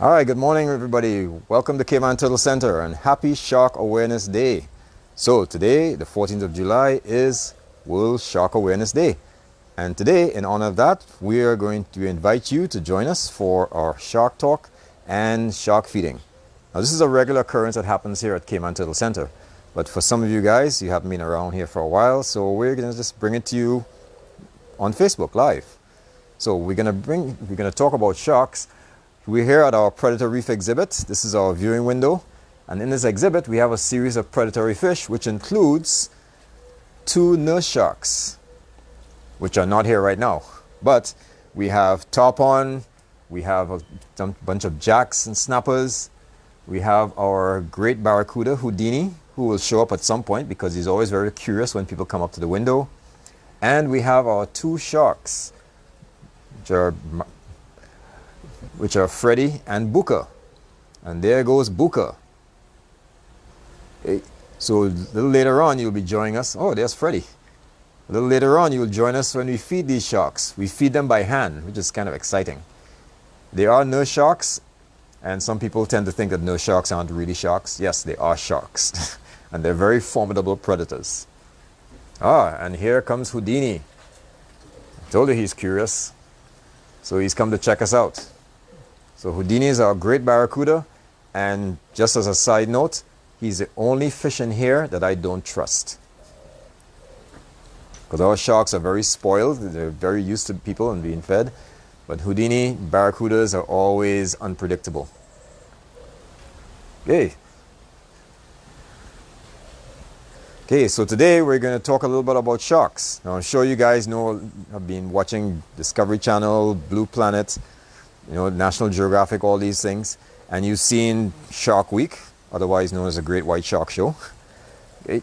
All right, good morning, everybody. Welcome to Cayman Turtle Center and happy Shark Awareness Day. So today, the 14th of July, is World Shark Awareness Day. And today, in honor of that, we are going to invite you to join us for our shark talk and shark feeding. Now, this is a regular occurrence that happens here at Cayman Turtle Center. But for some of you guys, you haven't been around here for a while, so we're going to just bring it to you on Facebook Live. So we're going to talk about sharks. We're here at our Predator Reef exhibit. This is our viewing window. And in this exhibit, we have a series of predatory fish, which includes 2 nurse sharks, which are not here right now. But we have tarpon, we have a bunch of jacks and snappers. We have our great barracuda, Houdini, who will show up at some point because he's always very curious when people come up to the window. And we have our 2 sharks, which are Freddy and Booker. And there goes Booker. Okay. So a little later on, you'll be joining us. Oh, there's Freddy. A little later on, you'll join us when we feed these sharks. We feed them by hand, which is kind of exciting. They are nurse sharks, and some people tend to think that nurse sharks aren't really sharks. Yes, they are sharks, and they're very formidable predators. And here comes Houdini. I told you he's curious, so he's come to check us out. So Houdini is our great barracuda, and just as a side note, he's the only fish in here that I don't trust. Because our sharks are very spoiled, they're very used to people and being fed, but Houdini, barracudas are always unpredictable. Okay, so today we're going to talk a little bit about sharks. Now I'm sure you guys know, I've been watching Discovery Channel, Blue Planet, National Geographic, all these things, and you've seen Shark Week, otherwise known as the Great White Shark Show. Okay.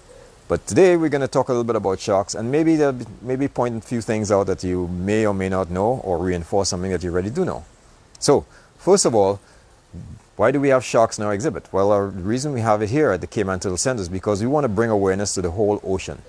But today we're going to talk a little bit about sharks, and maybe point a few things out that you may or may not know, or reinforce something that you already do know. So first of all, why do we have sharks in our exhibit? Well, the reason we have it here at the Cayman Turtle Center is because we want to bring awareness to the whole ocean.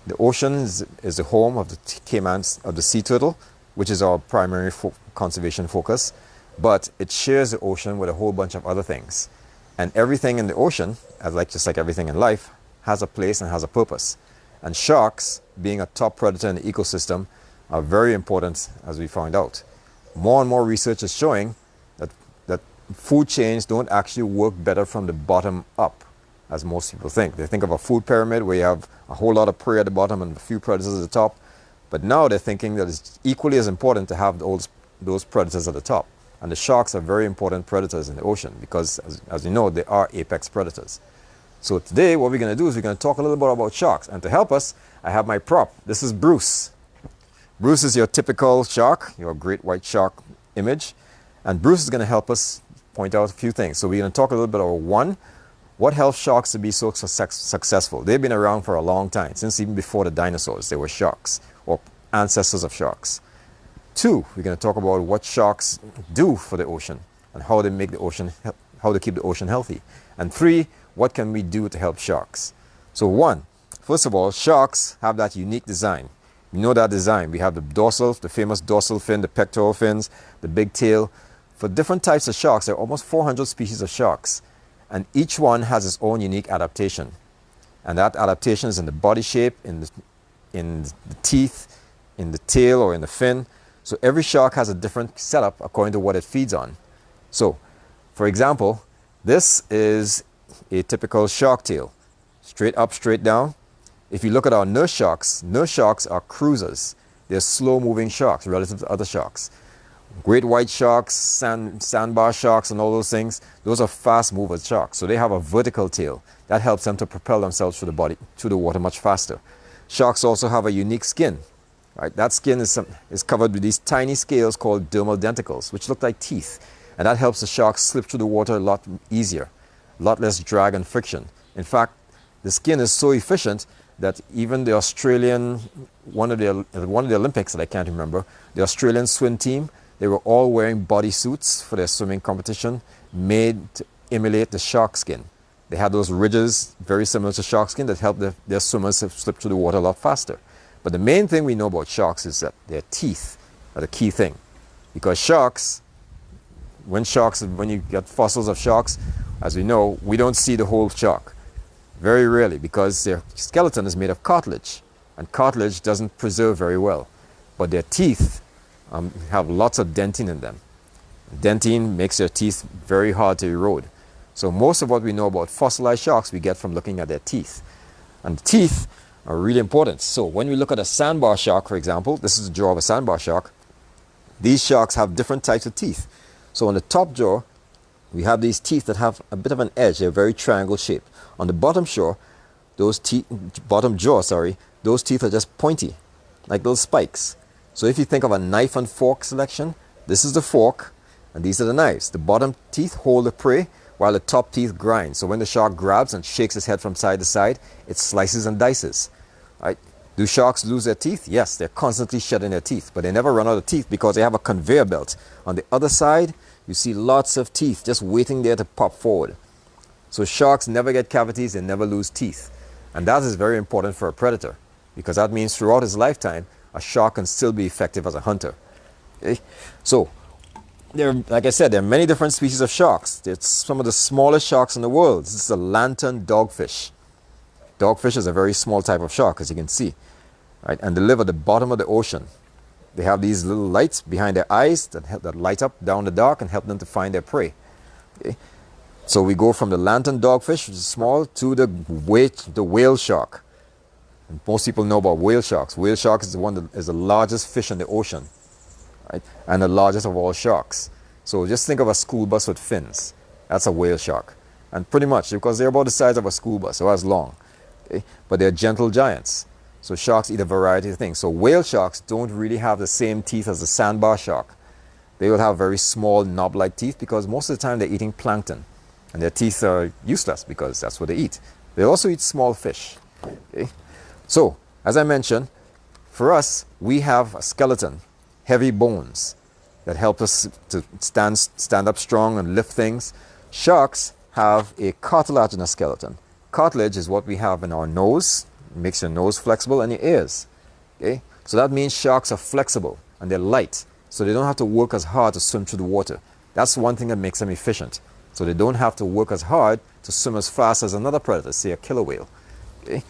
The ocean is the home of the caimans, of the sea turtle, which is our primary conservation focus, but it shares the ocean with a whole bunch of other things. And everything in the ocean, just like everything in life, has a place and has a purpose. And sharks, being a top predator in the ecosystem, are very important, as we found out. More and more research is showing that food chains don't actually work better from the bottom up, as most people think. They think of a food pyramid where you have a whole lot of prey at the bottom and a few predators at the top. But now they're thinking that it's equally as important to have those predators at the top. And the sharks are very important predators in the ocean because, as you know, they are apex predators. So today what we're going to do is we're going to talk a little bit about sharks. And to help us, I have my prop. This is Bruce. Bruce is your typical shark, your great white shark image. And Bruce is going to help us point out a few things. So we're going to talk a little bit about, one, what helps sharks to be so successful. They've been around for a long time, since even before the dinosaurs, they were sharks, or ancestors of sharks. 2, we're going to talk about what sharks do for the ocean and how they make the ocean, how to keep the ocean healthy. And 3, what can we do to help sharks? So 1, first of all, sharks have that unique design. You know that design. We have the famous dorsal fin, the pectoral fins, the big tail. For different types of sharks, there are almost 400 species of sharks, and each one has its own unique adaptation. And that adaptation is in the body shape, in the teeth, in the tail, or in the fin. So every shark has a different setup according to what it feeds on. So, for example, this is a typical shark tail. Straight up, straight down. If you look at our nurse sharks are cruisers. They're slow-moving sharks relative to other sharks. Great white sharks, sandbar sharks, and all those things, those are fast-mover sharks. So they have a vertical tail. That helps them to propel themselves through the water much faster. Sharks also have a unique skin. Right? That skin is covered with these tiny scales called dermal denticles, which look like teeth. And that helps the sharks slip through the water a lot easier, a lot less drag and friction. In fact, the skin is so efficient that even the Australian, one of the Olympics that I can't remember, the Australian swim team, they were all wearing bodysuits for their swimming competition made to emulate the shark skin. They had those ridges very similar to shark skin that helped their swimmers slip through the water a lot faster. But the main thing we know about sharks is that their teeth are the key thing. Because sharks, when you get fossils of sharks, as we know, we don't see the whole shark. Very rarely, because their skeleton is made of cartilage, and cartilage doesn't preserve very well. But their teeth have lots of dentine in them. Dentine makes their teeth very hard to erode. So most of what we know about fossilized sharks we get from looking at their teeth. And the teeth are really important. So when we look at a sandbar shark, for example, this is the jaw of a sandbar shark. These sharks have different types of teeth. So on the top jaw, we have these teeth that have a bit of an edge. They're very triangle shaped. On the bottom jaw, those teeth are just pointy, like little spikes. So if you think of a knife and fork selection, this is the fork, and these are the knives. The bottom teeth hold the prey, while the top teeth grind. So when the shark grabs and shakes its head from side to side, it slices and dices. Right? Do sharks lose their teeth? Yes, they're constantly shedding their teeth, but they never run out of teeth because they have a conveyor belt. On the other side, you see lots of teeth just waiting there to pop forward. So sharks never get cavities, they never lose teeth. And that is very important for a predator, because that means throughout his lifetime, a shark can still be effective as a hunter. Okay? So, like I said, there are many different species of sharks. It's some of the smallest sharks in the world. This is a lantern dogfish. Dogfish is a very small type of shark, as you can see. Right? And they live at the bottom of the ocean. They have these little lights behind their eyes that light up down the dark and help them to find their prey. Okay? So we go from the lantern dogfish, which is small, to the whale shark. And most people know about whale sharks. Whale shark is the one that is the largest fish in the ocean, right? And the largest of all sharks. So just think of a school bus with fins. That's a whale shark. And pretty much, because they're about the size of a school bus, so as long. Okay? But they're gentle giants. So sharks eat a variety of things. So whale sharks don't really have the same teeth as the sandbar shark. They will have very small knob-like teeth because most of the time they're eating plankton. And their teeth are useless because that's what they eat. They also eat small fish. Okay? So, as I mentioned, for us, we have a skeleton, heavy bones that help us to stand up strong and lift things. Sharks have a cartilaginous skeleton. Cartilage is what we have in our nose. It makes your nose flexible, and your ears. Okay? So that means sharks are flexible and they're light. So they don't have to work as hard to swim through the water. That's one thing that makes them efficient. So they don't have to work as hard to swim as fast as another predator, say a killer whale. Okay?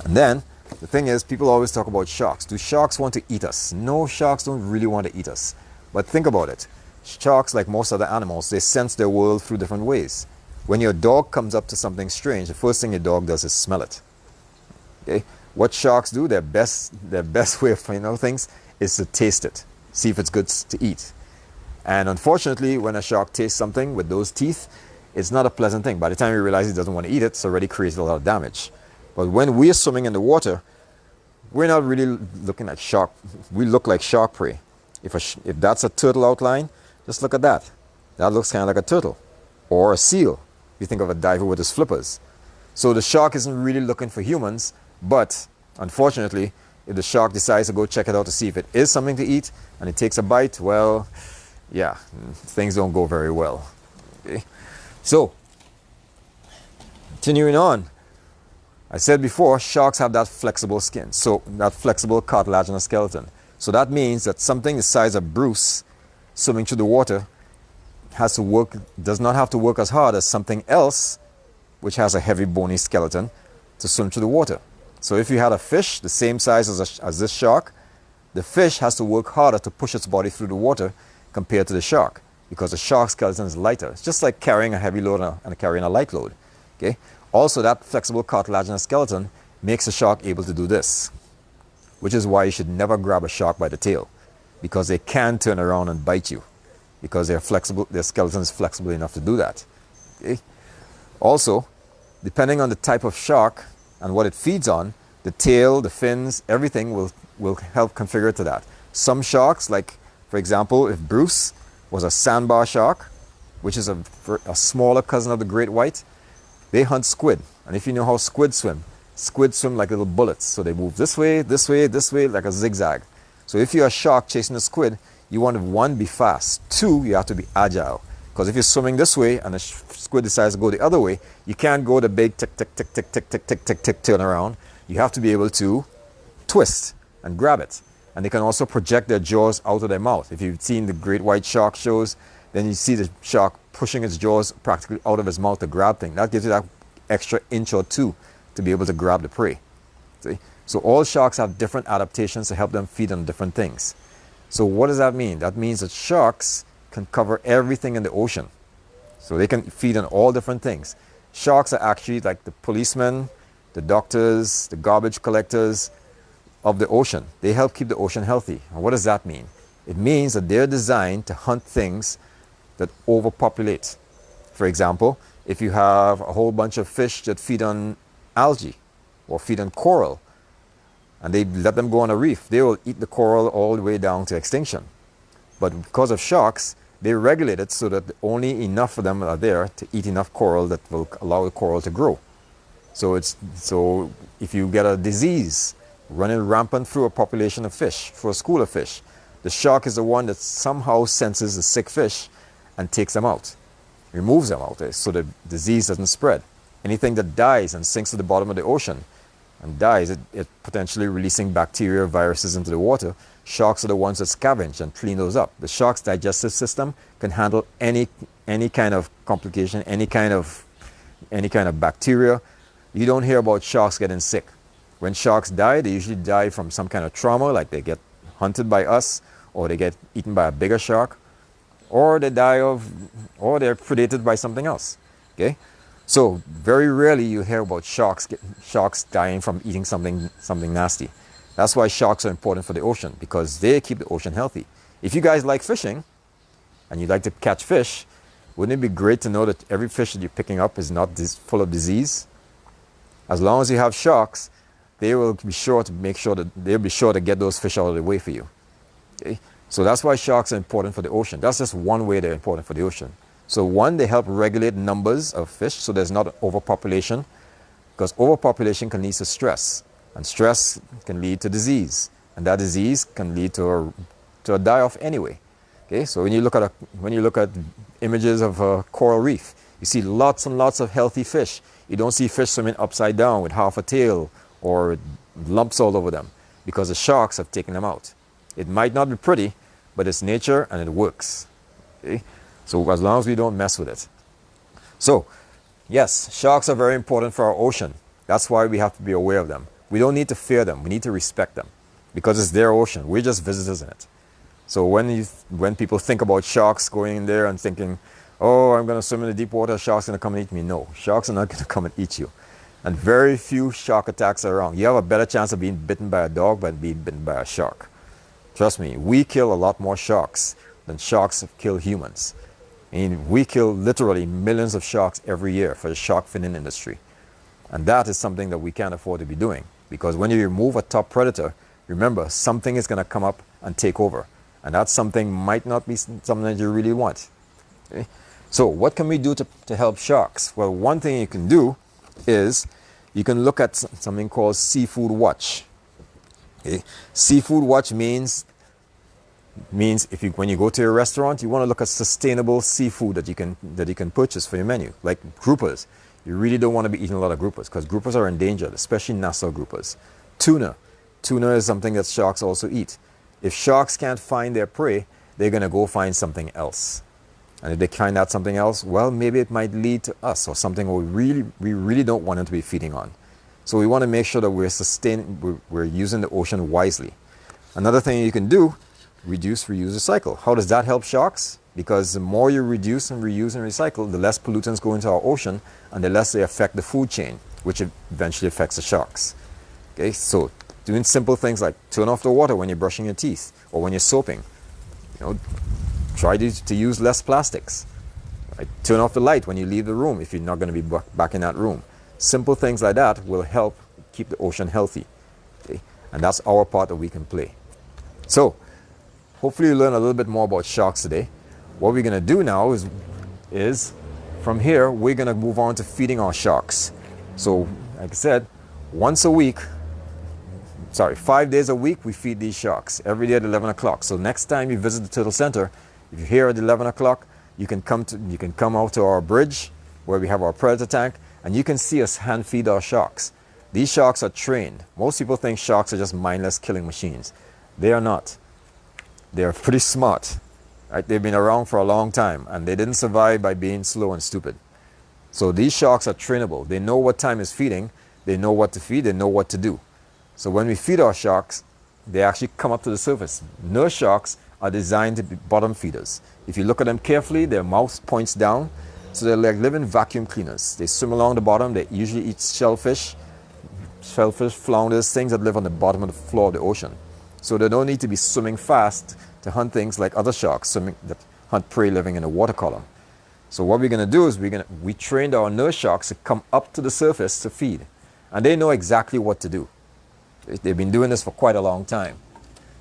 And then, the thing is, people always talk about sharks. Do sharks want to eat us? No, sharks don't really want to eat us. But think about it. Sharks, like most other animals, they sense their world through different ways. When your dog comes up to something strange, the first thing your dog does is smell it. Okay? What sharks do, their best way of finding out things is to taste it, see if it's good to eat. And unfortunately, when a shark tastes something with those teeth, it's not a pleasant thing. By the time he realizes he doesn't want to eat it, it's already created a lot of damage. But when we're swimming in the water, we're not really looking at shark. We look like shark prey. If that's a turtle outline, just look at that. That looks kind of like a turtle. Or a seal, if you think of a diver with his flippers. So the shark isn't really looking for humans, but unfortunately, if the shark decides to go check it out to see if it is something to eat, and it takes a bite, well, yeah, things don't go very well. Okay? So, continuing on, I said before, sharks have that flexible skin, so that flexible cartilaginous skeleton. So that means that something the size of Bruce swimming through the water does not have to work as hard as something else which has a heavy bony skeleton to swim through the water. So if you had a fish the same size as this shark, the fish has to work harder to push its body through the water compared to the shark, because the shark's skeleton is lighter. It's just like carrying a heavy load and carrying a light load. Okay? Also, that flexible cartilaginous skeleton makes a shark able to do this, which is why you should never grab a shark by the tail, because they can turn around and bite you, because their skeleton is flexible enough to do that. Okay? Also, depending on the type of shark and what it feeds on, the tail, the fins, everything will help configure to that. Some sharks, like for example, if Bruce was a sandbar shark, which is a smaller cousin of the great white, they hunt squid. And if you know how squid swim like little bullets. So they move this way, this way, this way, like a zigzag. So if you're a shark chasing a squid, you want to, one, be fast. Two, you have to be agile. Because if you're swimming this way and the squid decides to go the other way, you can't go the big tick, tick, tick, tick, tick, tick, tick, tick, tick, turn around. You have to be able to twist and grab it. And they can also project their jaws out of their mouth. If you've seen the great white shark shows, then you see the shark pushing its jaws practically out of his mouth to grab things. That gives you that extra inch or two to be able to grab the prey. See? So all sharks have different adaptations to help them feed on different things. So what does that mean? That means that sharks can cover everything in the ocean. So they can feed on all different things. Sharks are actually like the policemen, the doctors, the garbage collectors of the ocean. They help keep the ocean healthy. And what does that mean? It means that they're designed to hunt things that overpopulate. For example, if you have a whole bunch of fish that feed on algae or feed on coral, and they let them go on a reef, they will eat the coral all the way down to extinction. But because of sharks, they regulate it so that only enough of them are there to eat enough coral that will allow the coral to grow. So if you get a disease running rampant through a population of fish, through a school of fish, the shark is the one that somehow senses the sick fish and takes them out, removes them out so the disease doesn't spread. Anything that dies and sinks to the bottom of the ocean and dies, it potentially releasing bacteria, viruses into the water. Sharks are the ones that scavenge and clean those up. The shark's digestive system can handle any kind of complication, any kind of bacteria. You don't hear about sharks getting sick. When sharks die, they usually die from some kind of trauma, like they get hunted by us, or they get eaten by a bigger shark, or they die or they're predated by something else. Okay, so very rarely you hear about sharks dying from eating something nasty. That's why sharks are important for the ocean, because they keep the ocean healthy. If you guys like fishing and you like to catch fish, wouldn't it be great to know that every fish that you're picking up is not full of disease? As long as you have sharks, they will be sure to get those fish out of the way for you. Okay? So that's why sharks are important for the ocean. That's just one way they're important for the ocean. So one, they help regulate numbers of fish so there's not overpopulation, because overpopulation can lead to stress, and stress can lead to disease, and that disease can lead to a die-off anyway. Okay? So when you look at images of a coral reef, you see lots and lots of healthy fish. You don't see fish swimming upside down with half a tail or lumps all over them, because the sharks have taken them out. It might not be pretty, but it's nature and it works. Okay? So as long as we don't mess with it. So, yes, sharks are very important for our ocean. That's why we have to be aware of them. We don't need to fear them. We need to respect them, because it's their ocean. We're just visitors in it. So when people think about sharks going in there and thinking, oh, I'm going to swim in the deep water, sharks are going to come and eat me. No, sharks are not going to come and eat you. And very few shark attacks are around. You have a better chance of being bitten by a dog than being bitten by a shark. Trust me, we kill a lot more sharks than sharks kill humans. I mean, we kill literally millions of sharks every year for the shark finning industry. And that is something that we can't afford to be doing, because when you remove a top predator, remember, something is going to come up and take over. And that something might not be something that you really want. Okay? So what can we do to help sharks? Well, one thing you can do is you can look at something called Seafood Watch. Okay? Seafood Watch means when you go to a restaurant, you want to look at sustainable seafood that you can purchase for your menu, like groupers. You really don't want to be eating a lot of groupers, because groupers are endangered, especially Nassau groupers. Tuna is something that sharks also eat. If sharks can't find their prey, they're going to go find something else. And if they find out something else, well, maybe it might lead to us or something we really don't want them to be feeding on. So we want to make sure that we're using the ocean wisely. Another thing you can do, reduce, reuse, recycle. How does that help sharks? Because the more you reduce and reuse and recycle, the less pollutants go into our ocean and the less they affect the food chain, which eventually affects the sharks. Okay, so doing simple things like turn off the water when you're brushing your teeth or when you're soaping. Try to use less plastics. Right? Turn off the light when you leave the room if you're not going to be back in that room. Simple things like that will help keep the ocean healthy. Okay? And that's our part that we can play. So, hopefully you learn a little bit more about sharks today. What we're going to do now is from here, we're going to move on to feeding our sharks. So, like I said, 5 days a week, we feed these sharks every day at 11 o'clock. So next time you visit the Turtle Center, if you're here at 11 o'clock, you can come out to our bridge where we have our predator tank, and you can see us hand feed our sharks. These sharks are trained. Most people think sharks are just mindless killing machines. They are not. They are pretty smart. Right? They've been around for a long time, and they didn't survive by being slow and stupid. So these sharks are trainable. They know what time is feeding. They know what to feed. They know what to do. So when we feed our sharks, they actually come up to the surface. Nurse sharks are designed to be bottom feeders. If you look at them carefully, their mouth points down. So they're like living vacuum cleaners. They swim along the bottom. They usually eat shellfish, flounders, things that live on the bottom of the floor of the ocean. So they don't need to be swimming fast to hunt things like other sharks that hunt prey living in the water column. So what we're going to do is we trained our nurse sharks to come up to the surface to feed. And they know exactly what to do. They've been doing this for quite a long time.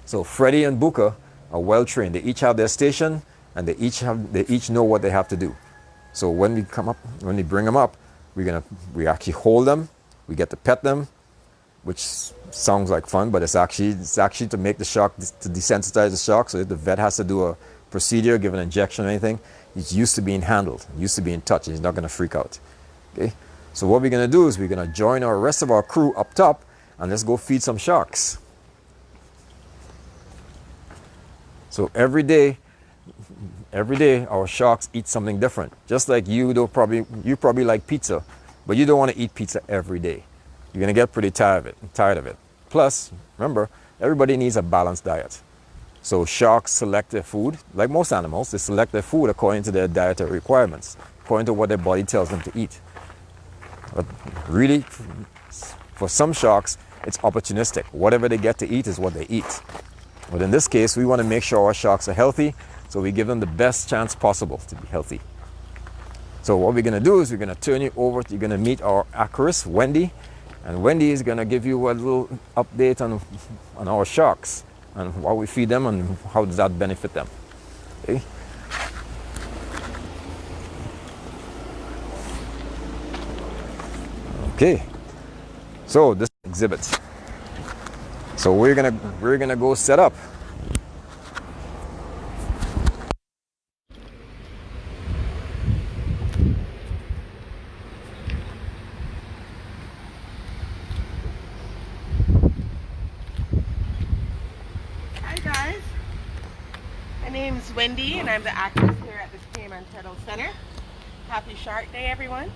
So Freddie and Booker are well trained. They each have their station, and they each know what they have to do. So when we bring them up, we actually hold them. We get to pet them, which sounds like fun, but it's actually to make the shark, to desensitize the shark. So if the vet has to do a procedure, give an injection or anything, he's used to being handled, used to being touched. He's not going to freak out. Okay. So what we're going to do is we're going to join our rest of our crew up top, and let's go feed some sharks. So every day our sharks eat something different. Just like you probably like pizza, but you don't want to eat pizza every day. You're going to get pretty tired of it. Plus, remember, everybody needs a balanced diet. So sharks select their food, like most animals, they select their food according to their dietary requirements, according to what their body tells them to eat. But really, for some sharks, it's opportunistic. Whatever they get to eat is what they eat. But in this case, we want to make sure our sharks are healthy, so we give them the best chance possible to be healthy. So what we're going to do is we're going to turn you over. You're going to meet our acarist, Wendy. And Wendy is going to give you a little update on our sharks and what we feed them and how does that benefit them. Okay? Okay. So this exhibit. So we're gonna go set up. Hi guys, my name is Wendy and I'm the actress here at the Cayman Turtle Center. Happy Shark Day, everyone.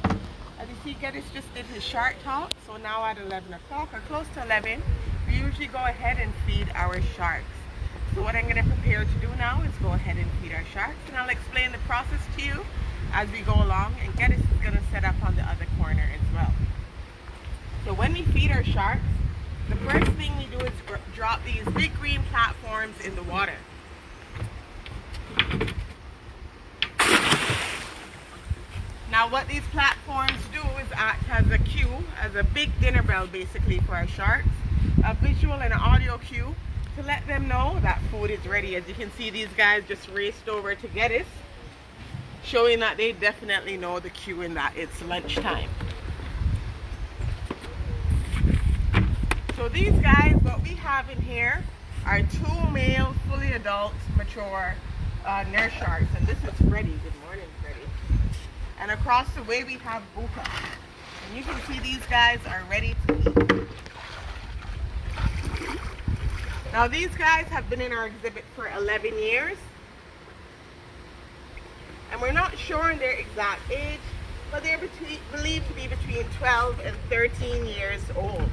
As you see, Geddes just did his shark talk, so now at 11 o'clock or close to 11, we usually go ahead and feed our sharks. So what I'm going to prepare to do now is go ahead and feed our sharks, and I'll explain the process to you as we go along, and Geddes is going to set up on the other corner as well. So when we feed our sharks, the first thing we do is drop these big green platforms in the water. Now what these platforms do is act as a cue, as a big dinner bell basically for our sharks, a visual and an audio cue to let them know that food is ready. As you can see, these guys just raced over to get it, showing that they definitely know the cue and that it's lunchtime. So these guys, what we have in here are 2 male, fully adult, mature nurse sharks, and this is Freddie. Good morning, Freddie. And across the way we have Buka. And you can see these guys are ready to eat. Now these guys have been in our exhibit for 11 years. And we're not sure on their exact age, but they're believed to be between 12 and 13 years old.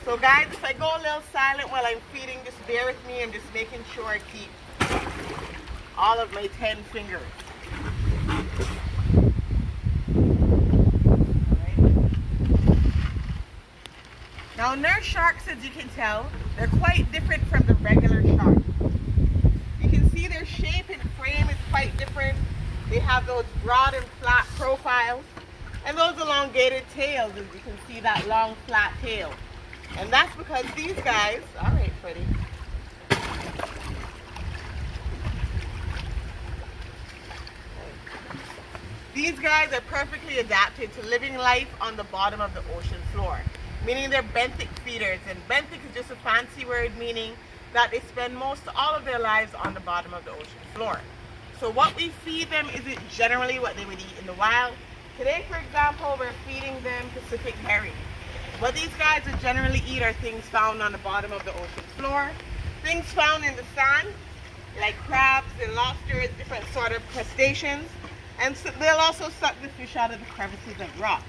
So guys, if I go a little silent while I'm feeding, just bear with me. I'm just making sure I keep all of my 10 fingers. Now nurse sharks, as you can tell, they're quite different from the regular shark. You can see their shape and frame is quite different. They have those broad and flat profiles and those elongated tails, as you can see that long flat tail. And that's because these guys, all right Freddie, these guys are perfectly adapted to living life on the bottom of the ocean floor, meaning they're benthic feeders. And benthic is just a fancy word meaning that they spend most all of their lives on the bottom of the ocean floor. So what we feed them isn't generally what they would eat in the wild. Today, for example, we're feeding them Pacific herring. What these guys would generally eat are things found on the bottom of the ocean floor, things found in the sand, like crabs and lobsters, different sort of crustaceans, and so they'll also suck the fish out of the crevices of rocks.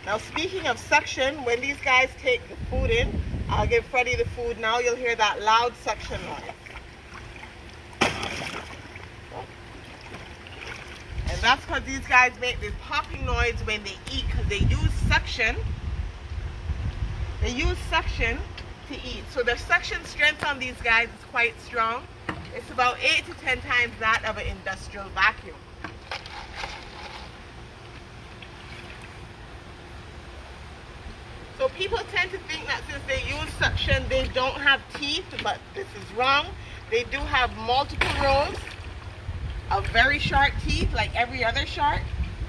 Now, speaking of suction, when these guys take the food in, I'll give Freddie the food now, you'll hear that loud suction noise. And that's because these guys make this popping noise when they eat, because they use suction. They use suction to eat. So the suction strength on these guys is quite strong. It's about 8 to 10 times that of an industrial vacuum. So people tend to think that since they use suction, they don't have teeth, but this is wrong. They do have multiple rows of very sharp teeth, like every other shark.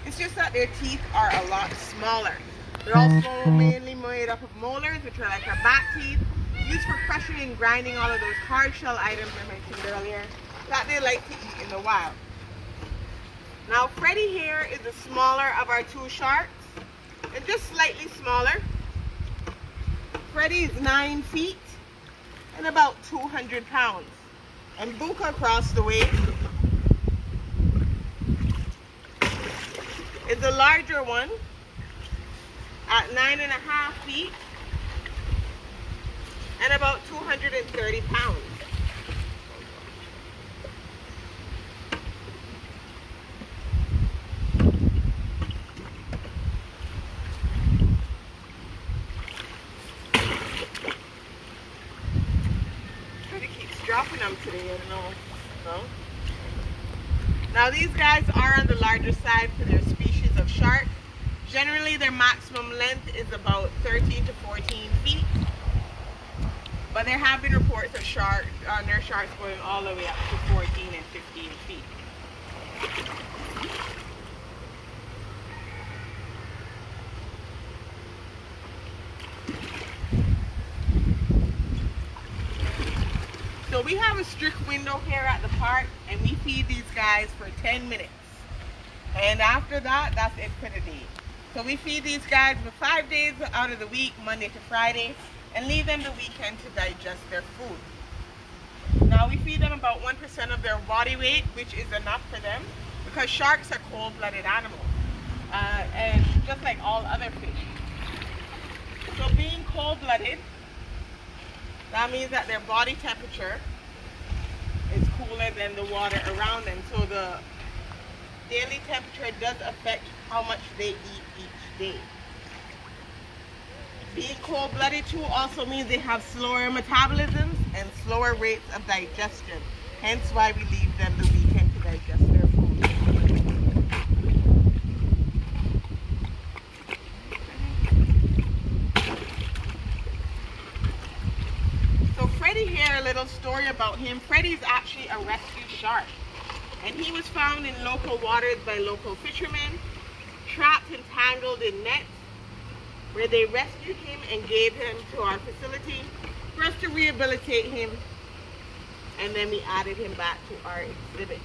It's just that their teeth are a lot smaller. They're also mainly made up of molars, which are like our back teeth, used for crushing and grinding all of those hard shell items I mentioned earlier that they like to eat in the wild. Now, Freddie here is the smaller of our two sharks, and just slightly smaller. Freddie is 9 feet and about 200 pounds. And Buka across the way is the larger one at 9.5 feet and about 230 pounds. Pretty keeps dropping them today, I don't know. No? Now these guys are on the larger side for their species of shark. Generally their maximum length is about 13 to 14 feet. But there have been reports of sharks going all the way up to 14 and 15 feet. So we have a strict window here at the park, and we feed these guys for 10 minutes. And after that, that's it for the day. So we feed these guys for 5 days out of the week, Monday to Friday, and leave them the weekend to digest their food. Now we feed them about 1% of their body weight, which is enough for them, because sharks are cold-blooded animals, and just like all other fish. So being cold-blooded, that means that their body temperature is cooler than the water around them. So the daily temperature does affect how much they eat each day. Being cold-blooded too also means they have slower metabolisms and slower rates of digestion. Hence why we leave them the weekend to digest their food. Freddie here, a little story about him. Freddie's actually a rescue shark, and he was found in local waters by local fishermen, trapped and tangled in nets, where they rescued him and gave him to our facility for us to rehabilitate him, and then we added him back to our exhibit.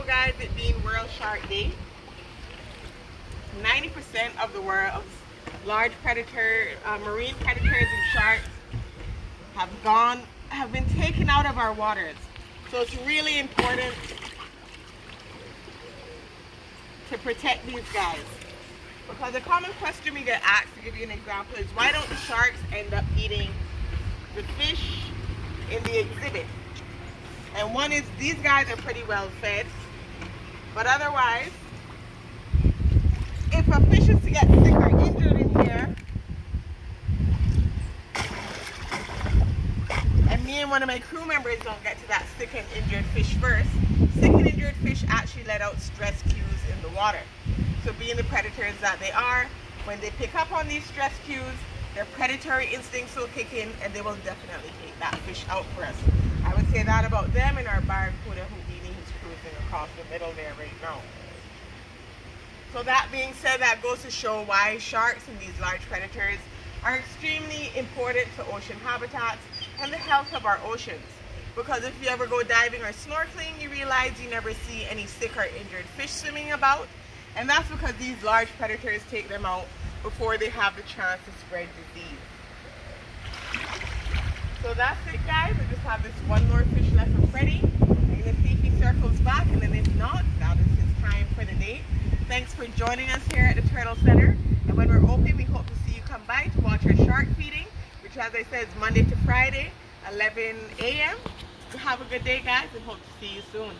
Guys, it being World Shark Day, 90% of the world's large marine predators and sharks have been taken out of our waters. So it's really important to protect these guys. Because a common question we get asked, to give you an example, is why don't the sharks end up eating the fish in the exhibit? And one is, these guys are pretty well fed. But otherwise, if a fish is to get sick or injured in here, and me and one of my crew members don't get to that sick and injured fish first, sick and injured fish actually let out stress cues in the water. So being the predators that they are, when they pick up on these stress cues, their predatory instincts will kick in, and they will definitely take that fish out for us. I would say that about them and our barracuda Houdini, who's crew cruising across the middle there right now. So that being said, that goes to show why sharks and these large predators are extremely important to ocean habitats and the health of our oceans. Because if you ever go diving or snorkeling, you realize you never see any sick or injured fish swimming about. And that's because these large predators take them out before they have the chance to spread disease. So that's it, guys. I just have this one more fish left for Freddy. I'm going to see if he circles back, and then if not, that is his time for the day. Thanks for joining us here at the Turtle Center. And when we're open, we hope to see you come by to watch our shark feeding, which, as I said, is Monday to Friday, 11 a.m. Have a good day, guys, and hope to see you soon.